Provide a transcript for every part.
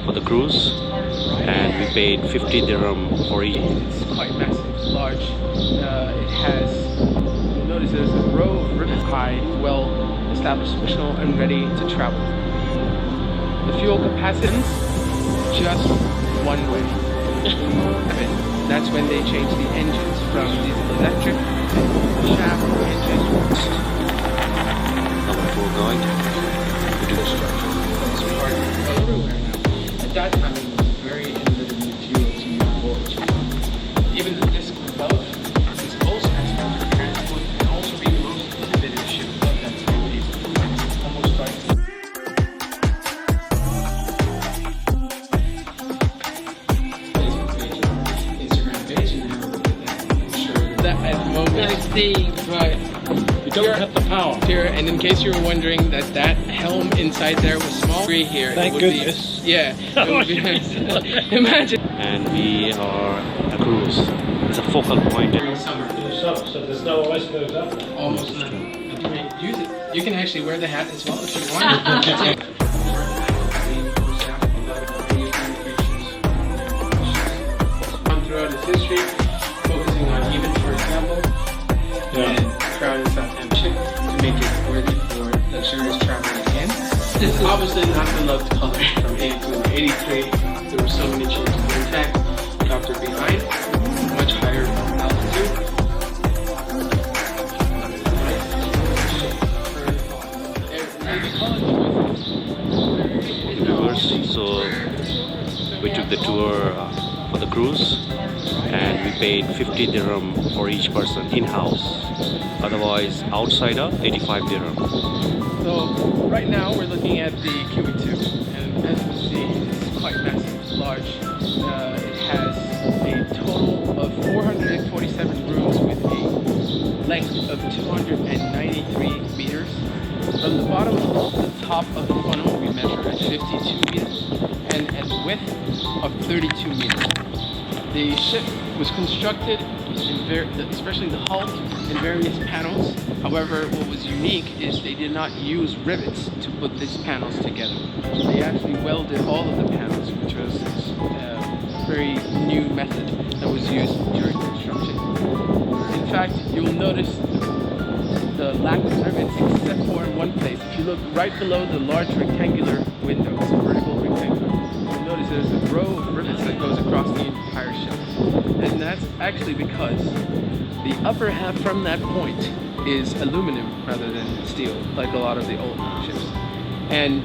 for the cruise, and we paid 50 dirham for each. It's quite massive, large. It has, you'll notice there's a row of rivets high, well established, functional and ready to travel. The fuel capacitance, just one way. That's when they changed the engines from diesel electric shaft engine. Our tour guide, we do the structure. It's part everywhere now. At that time, it was very innovative material to move forward. Even the disc above is also expert for transport and also being the most innovative ship of that time period. Almost like Instagram page, and now look at that. I'm sure that at the moment, right. You don't have the power. Here, and in case you were wondering that helm inside there was small, right here. Thank it would goodness. Be, yeah. It would be, imagine. And we are at a cruise. It's a focal point. During summer, So there's no ice goes up. almost none. You can use it. You can actually wear the hat as well if you want. Throughout its history, focusing on even, for example, and Crown and Southampton ship to make it worthy for luxurious travel again. This is obviously not the loved color from 82 to 83. There were so many changes. In fact, dropped it behind, much higher altitude. So we took the tour for the cruise, and we paid 50 dirham for each person in-house. Otherwise, outsider, 85 dirham. So right now we're looking at the QE2, and as you see, it's quite massive, large. It has a total of 447 rooms with a length of 293 meters. From the bottom to the top of the funnel, we measure at 52 meters, and at width of 32 meters. The ship was constructed, especially the hull, in various panels. However, what was unique is they did not use rivets to put these panels together. They actually welded all of the panels, which was a very new method that was used during construction. In fact, you will notice the lack of rivets except for in one place. If you look right below the large rectangular window, it's a vertical rectangle, you'll notice there's a row of rivets that goes across the entire ship. And that's actually because the upper half from that point is aluminum rather than steel, like a lot of the old ships. And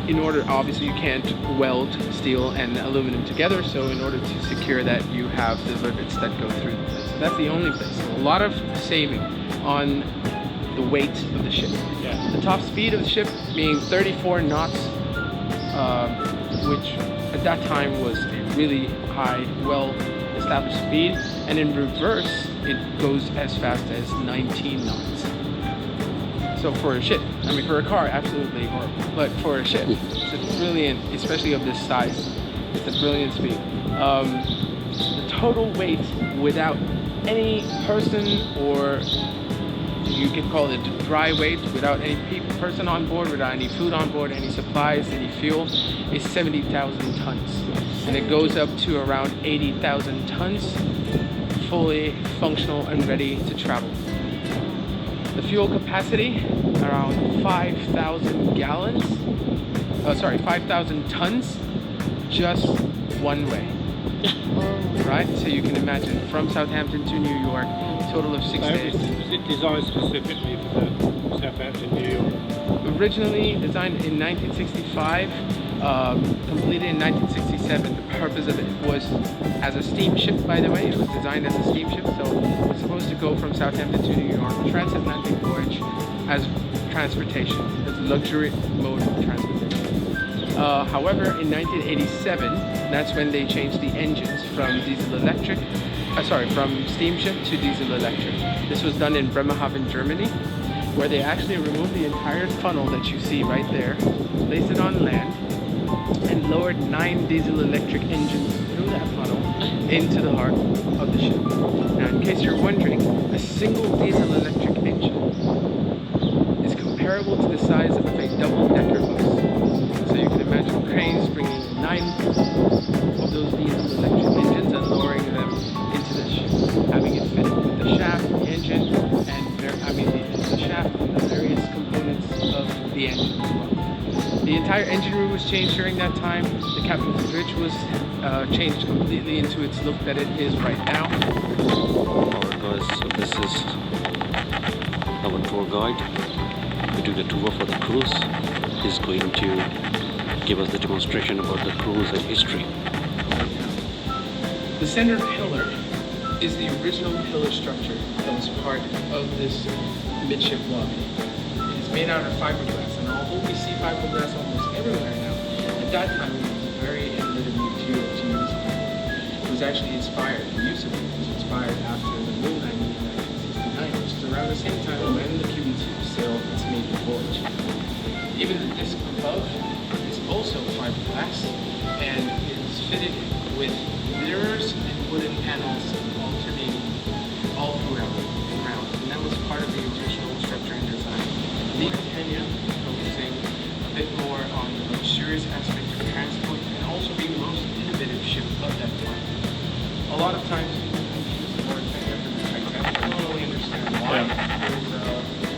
in order, obviously you can't weld steel and aluminum together, so in order to secure that, you have the rivets that go through the place. That's the only place. So a lot of saving on the weight of the ship. Yeah. The top speed of the ship being 34 knots, which at that time was a really high, well-established speed, and in reverse it goes as fast as 19 knots. So for a ship, I mean for a car, absolutely horrible, but for a ship, it's a brilliant, especially of this size, it's a brilliant speed. The total weight without any person, or you could call it dry weight, without any person on board, without any food on board, any supplies, any fuel, is 70,000 tons. And it goes up to around 80,000 tons, fully functional and ready to travel. The fuel capacity, around 5,000 gallons, 5,000 tons, just one way. Right, so you can imagine from Southampton to New York, total of 6 days. Was it designed specifically for the Southampton, New York? Originally designed in 1965, completed in 1967. The purpose of it was as a steamship, by the way. It was designed as a steamship, so it was supposed to go from Southampton to New York, transatlantic voyage as transportation. It's a luxury mode of transportation. However, in 1987, that's when they changed the engines from from steamship to diesel electric. This was done in Bremerhaven, Germany, where they actually removed the entire funnel that you see right there, placed it on land, and lowered 9 diesel electric engines through that funnel into the heart of the ship. Now, in case you're wondering, a single diesel electric engine is comparable to the size of a double-decker bus. So you can imagine cranes bringing 9 of those diesel electric engines and lowering them into the ship, having it fitted with the shaft, the engine, and the shaft and the various components of the engine as well. The entire engine room was changed during that time. The captain's bridge was changed completely into its look that it is right now. Alright guys, so this is our tour guide. We took the tour for the cruise. He's going to give us the demonstration about the cruise and history. The center pillar is the original pillar structure that was part of this midship lobby. It is made out of fiberglass, and although we see fiberglass almost everywhere now, at that time it was a very innovative material to use. It was actually inspired, the use of it was inspired after the moon landing in 1969, which is around the same time when the QE2 sailed its major voyage. Even the disc above is also fiberglass, and it is fitted with mirrors and wooden panels alternating all throughout and around. And that was part of the original structure and design. The Britannia focusing a bit more on the luxurious aspect of transport and also being the most innovative ship of that time. A lot of times people confuse the Britannia for the Titanic. I don't really understand why. There's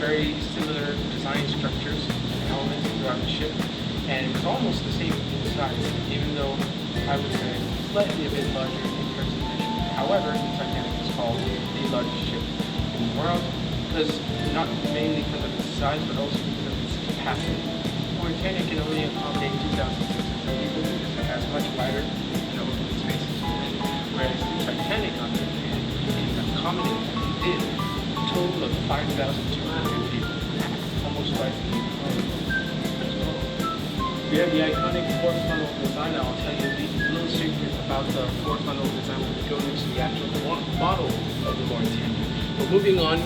very similar design structures and elements throughout the ship, and it's almost the same in size, even though I would say slightly a bit larger in terms of mission. However, the Titanic is called the largest ship in the world, because not mainly because of its size, but also because of its capacity. The Mauritania can only accommodate 2,600 people because it has much wider and open spaces within, whereas the Titanic, on the other hand, can accommodate, and did, a total of 5,200 people, almost twice the We have the iconic 4-funnel design. I'll tell you a little secret about the 4-funnel design when we go into the actual model of the Mauritania. But moving on.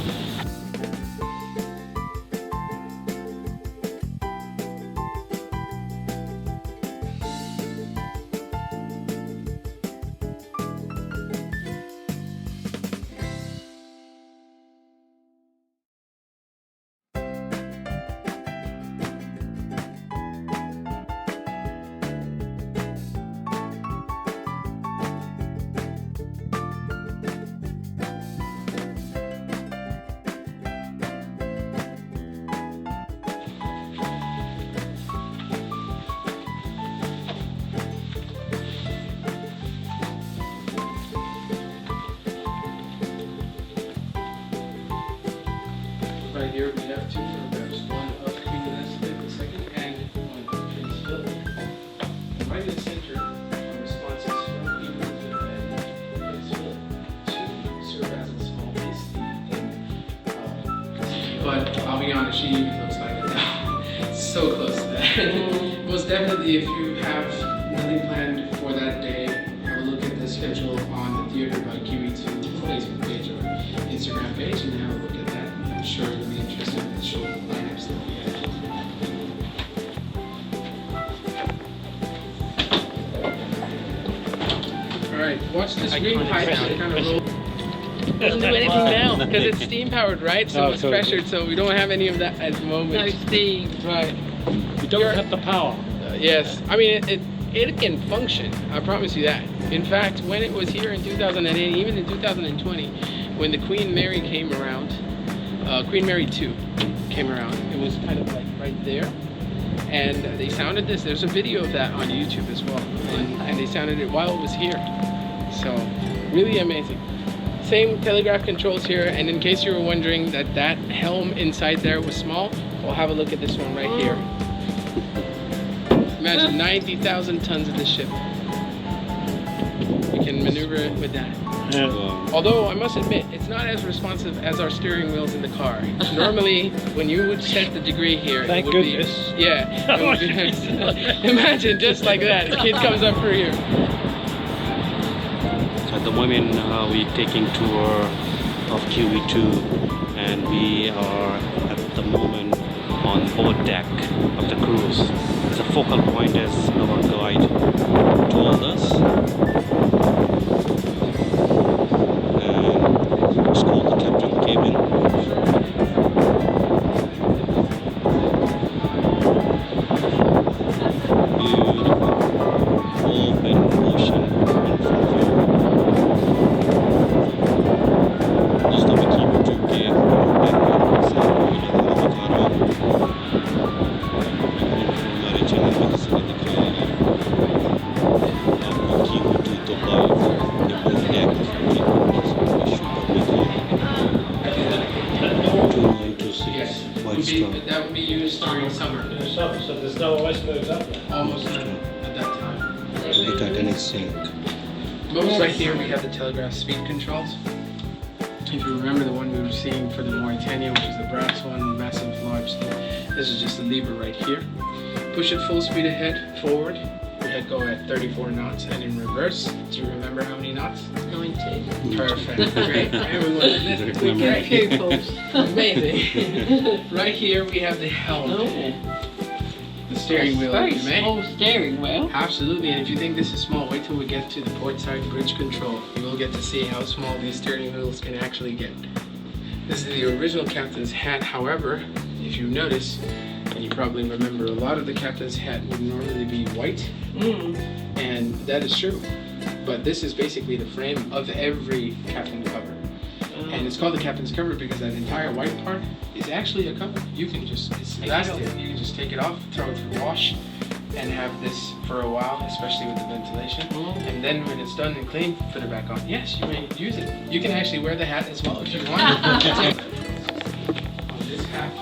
Right here we have 2 photographs, one of Queen Elizabeth II and one of Prince Philip. And right in the center are responses from Queen Elizabeth and Prince Philip to serve as a small thing. But I'll be honest, she even looks like it now. So close to that. Most definitely, if you have nothing planned for that day, have a look at the schedule on the Theater by QE2 Facebook page or Instagram page and have a look at that. I'm sure you'll be interested in the show lineups that we have. Alright, watch this green pipe kind of roll. Doesn't do anything now because it's steam powered, right? So it's pressured, so we don't have any of that at the moment. No steam. Right. You don't have the power. Yes. I mean, it can function. I promise you that. In fact, when it was here in 2008, even in 2020, when the Queen Mary came around, Queen Mary 2 came around, it was kind of like right there. And they sounded this. There's a video of that on YouTube as well. And they sounded it while it was here. So, really amazing. Same telegraph controls here, and in case you were wondering that that helm inside there was small, well, have a look at this one right here. Imagine 90,000 tons of this ship. You can maneuver it with that. Although I must admit, it's not as responsive as our steering wheels in the car. Normally, when you would set the degree here, Thank it would goodness. be, yeah, it would be, imagine just like that, a kid comes up for you. So at the moment we're taking tour of QE2 and we are at the moment on board deck of the cruise. It's a focal point as our guide told us. And it's called the captain cabin. Beautiful. sink. Most right here we have the telegraph speed controls. If you remember the one we were seeing for the Mauritania, which is the brass one, massive large thing, this is just a lever right here. Push it full speed ahead, forward. We had go at 34 knots, and in reverse, do you remember how many knots? 90. Perfect, great. Everyone, this quick Great here. pupils. Amazing. Right here we have the helm, Oh, the steering wheel, very if you may. small steering wheel. Absolutely, and if you think this is small, wait till we get to the portside bridge control. You will get to see how small these steering wheels can actually get. This is the original captain's hat. However, if you notice, and you probably remember, a lot of the captain's hat would normally be white, and that is true. But this is basically the frame of every captain cover. And it's called the captain's cover because that entire white part is actually a cover. You can just, it's elastic, you can just take it off, throw it for wash, and have this for a while, especially with the ventilation. And then when it's done and clean, put it back on. Yes, you may use it. You can actually wear the hat as well if you want. On this hat,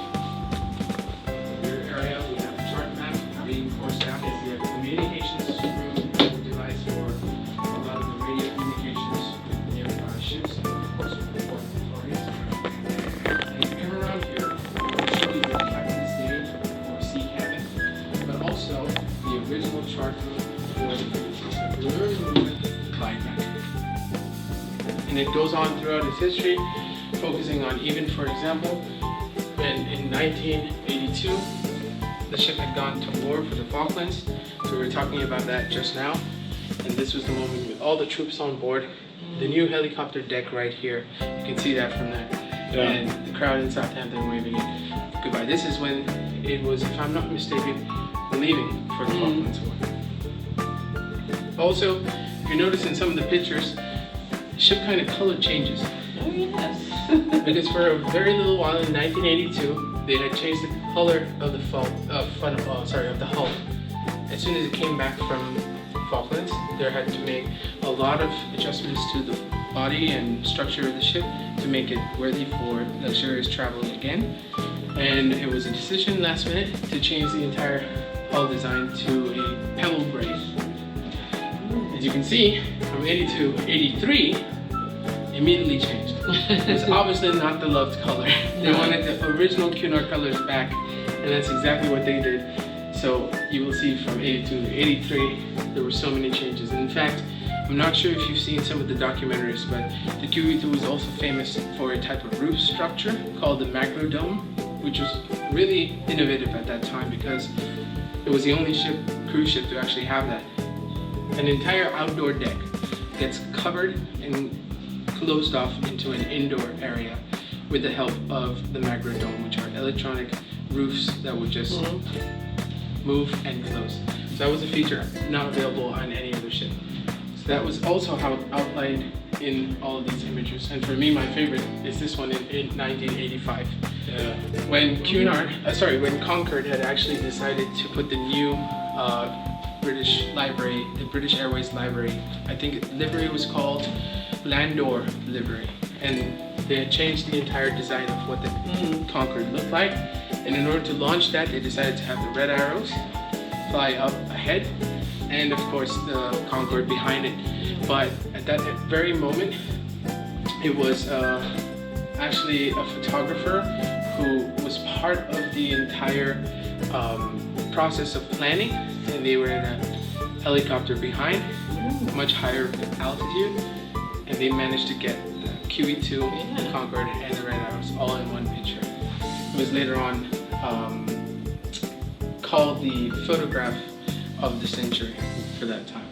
rear area, we have a chart map being forced out. We have a communications room device for a lot of the radio communications with nearby ships, and of course with the port authorities. And if you come around here, we'll show you the captain's stage or sea cabin, but also the original chart room for the Clyde map. And it goes on throughout its history, focusing on even, for example, when in 1982 the ship had gone to war for the Falklands. So we were talking about that just now, and this was the moment with all the troops on board. The new helicopter deck right here, you can see that from there, and the crowd in Southampton waving it goodbye. This is when it was, if I'm not mistaken, leaving for the Falklands War. Also, if you notice in some of the pictures, the ship kind of color changes. Oh, yes. Because for a very little while in 1982, they had changed the color of the of the hull. As soon as it came back from Falklands, they had to make a lot of adjustments to the body and structure of the ship to make it worthy for luxurious travel again. And it was a decision last minute to change the entire hull design to a pebble gray. As you can see, from 82 to 83, immediately changed. It's obviously not the loved color. They wanted the original Cunard colors back, and that's exactly what they did. So you will see from 82 to 83, there were so many changes. And in fact, I'm not sure if you've seen some of the documentaries, but the QE2 was also famous for a type of roof structure called the macro dome, which was really innovative at that time because it was the only cruise ship to actually have that. An entire outdoor deck gets covered and closed off into an indoor area with the help of the macro dome, which are electronic roofs that would just move and close. So that was a feature not available on any other ship. So that was also how outlined in all of these images. And for me, my favorite is this one in 1985. When when Concorde had actually decided to put the new British livery, the British Airways livery, I think livery was called Landor livery, and they had changed the entire design of what the Concorde looked like. And in order to launch that, they decided to have the red arrows fly up ahead, and of course the Concorde behind it. But at that very moment, it was actually a photographer who was part of the entire process of planning, and they were in a helicopter behind, much higher altitude, and they managed to get the QE2, the Concorde, and the red arrows all in one picture. It was later on called the photograph of the century for that time.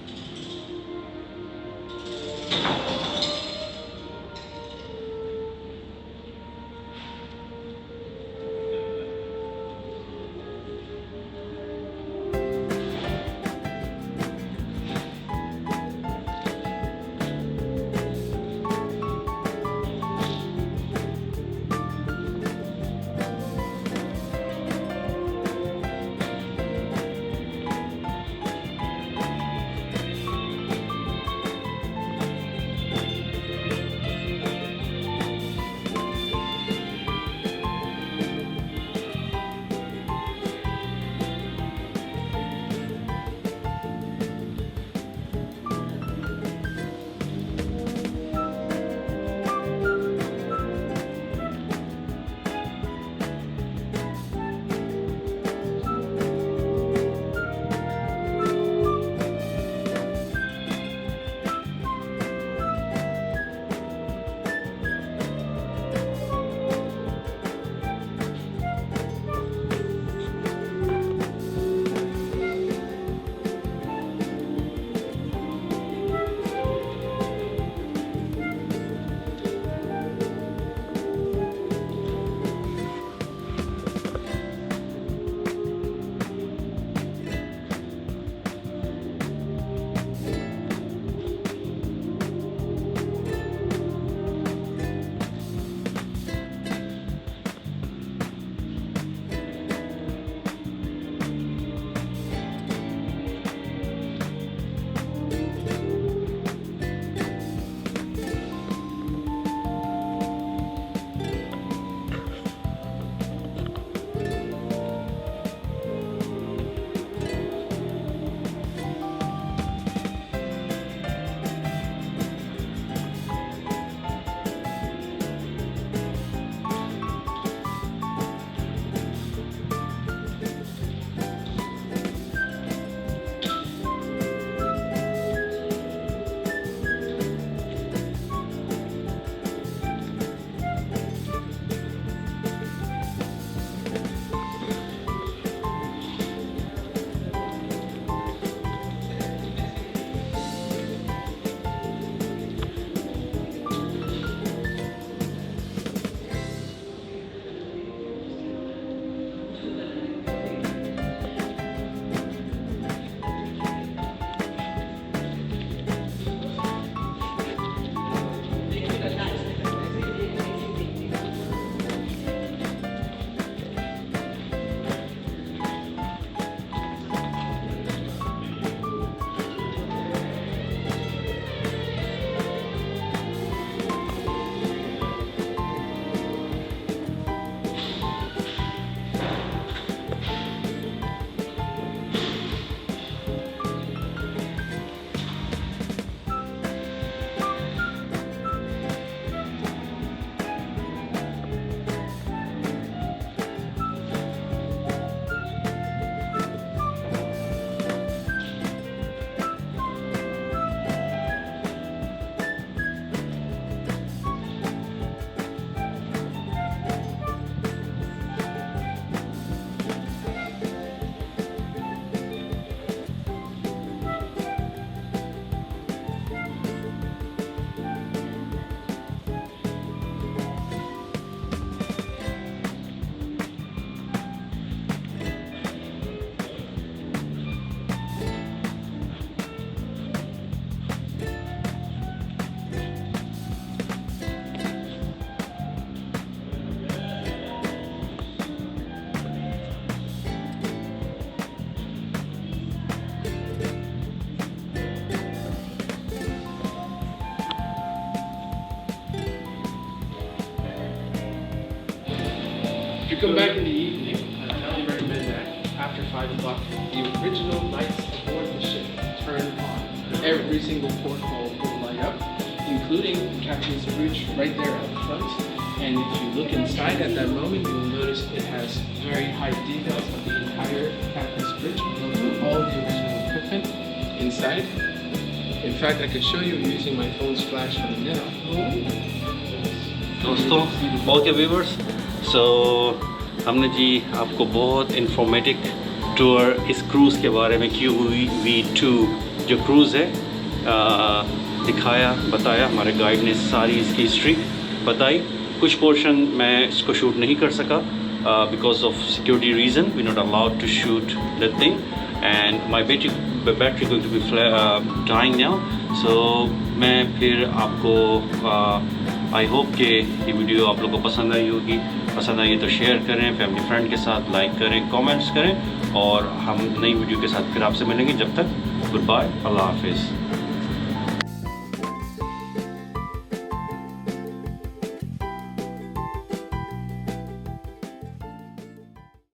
come back in the evening, I highly recommend that after 5 o'clock, the original lights aboard the ship turn on. Every single porthole will light up, including Captain's Bridge right there up front. And if you look inside at that moment, you will notice it has very high details of the entire Captain's Bridge, with all the original equipment inside. In fact, I could show you using my phone's flash right now. दोस्तों, okay viewers, सो हमने जी आपको बहुत informative tour इस cruise के बारे में QEII जो cruise है दिखाया, बताया। हमारे गाइड ने सारी इसकी हिस्ट्री बताई। कुछ पोर्शन मैं इसको शूट नहीं कर सका because of security reason, we not allowed to shoot that thing and my battery going to be dying now. So मैं फिर आपको आई होप कि ये वीडियो आप लोगों को पसंद आई होगी। पसंद आई तो शेयर करें, फैमिली फ्रेंड के साथ लाइक करें, कमेंट्स करें, और हम नई वीडियो के साथ फिर आपसे मिलेंगे। जब तक गुड बाय, अल्लाह हाफिज़।